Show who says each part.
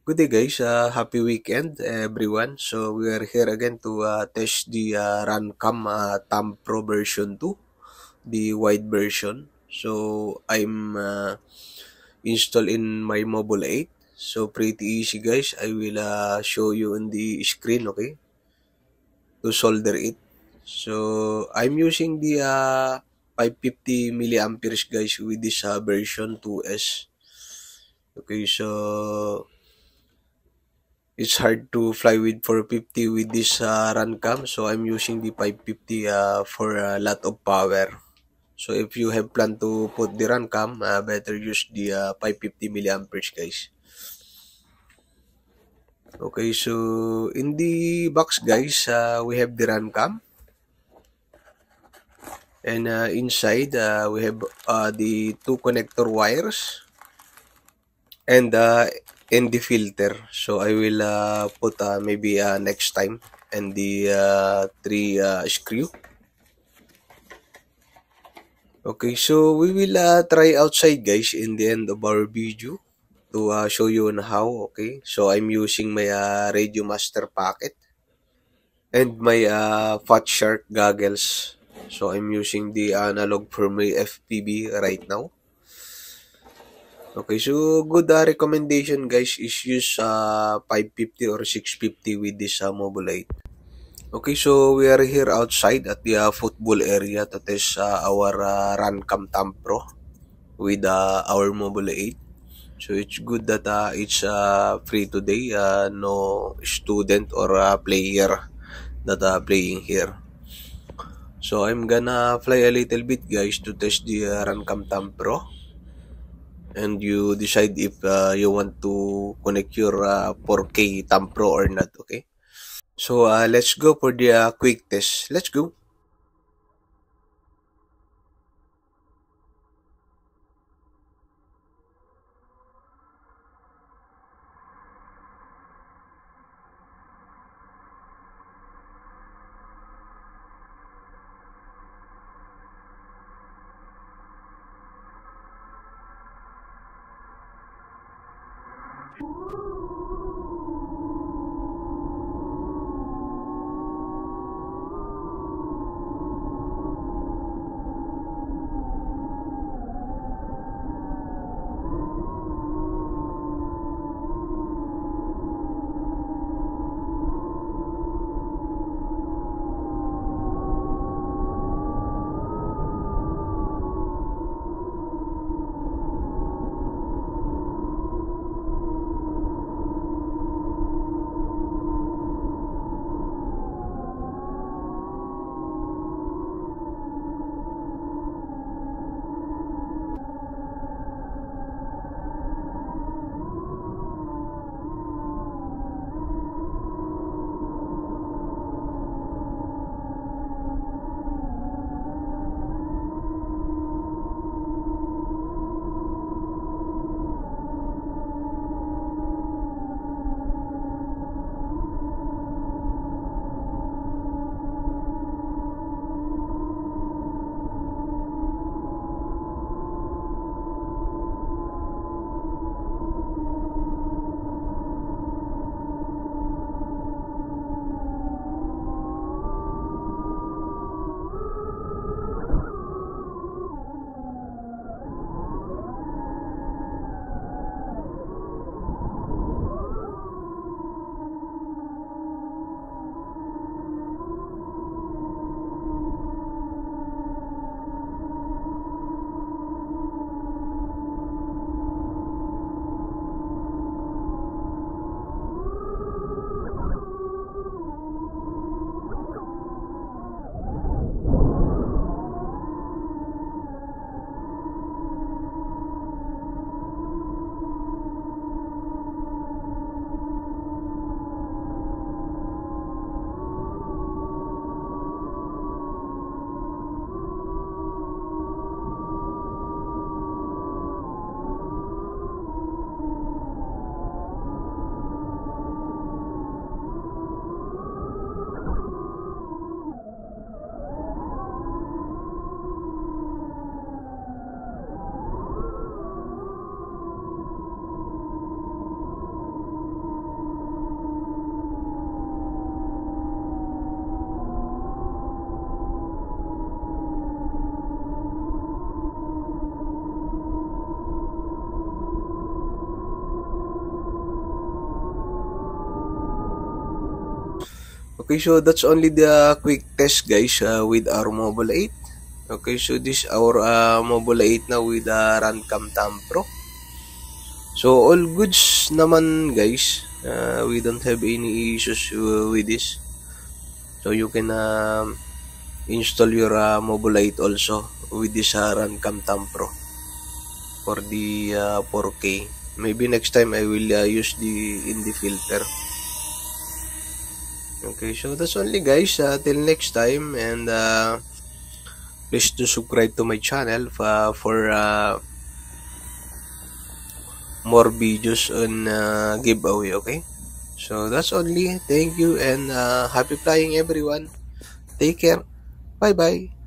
Speaker 1: Good day, guys. Happy weekend, everyone. So we are here again to test the Runcam Thumb Pro version 2, the wide version. So I'm installed in my Mobile 8. So pretty easy, guys. I will show you on the screen, okay, to solder it. So I'm using the 550 milliamperes, guys, with this version 2S. Okay, so it's hard to fly with 450 with this Runcam, so I'm using the 550 for a lot of power. So if you have plan to put the Runcam, better use the 550 milliamperes, guys. Okay, so in the box, guys, we have the Runcam, and inside we have the two connector wires and the filter. So I will put maybe next time, and the three screw. Okay, so we will try outside, guys, in the end of our video to show you on how. Okay, so I'm using my Radio Master packet and my Fat Shark goggles. So I'm using the analog for my FPV right now. Okay, so good recommendation, guys, is use 550 or 650 with this Mobile 8. Okay, so we are here outside at the football area to test our Runcam Thumb Pro with our Mobile 8. So it's good that it's free today. No student or player that playing here. So I'm gonna fly a little bit, guys, to test the Runcam Thumb Pro. And you decide if you want to connect your 4K Thumb Pro or not, okay? So let's go for the quick test. Let's go. Okay, so that's only the quick test, guys, with our Mobile 8. Okay, so this our Mobile 8 now with Runcam Tam Pro. So all goods naman, guys. We don't have any issues with this. So you can install your Mobile 8 also with this Runcam Tam Pro for the 4K. Maybe next time I will use the Indie filter. Okay, so that's only, guys. Till next time, and please do subscribe to my channel for more videos on giveaway. Okay, so that's only. Thank you, and happy flying, everyone. Take care. Bye bye.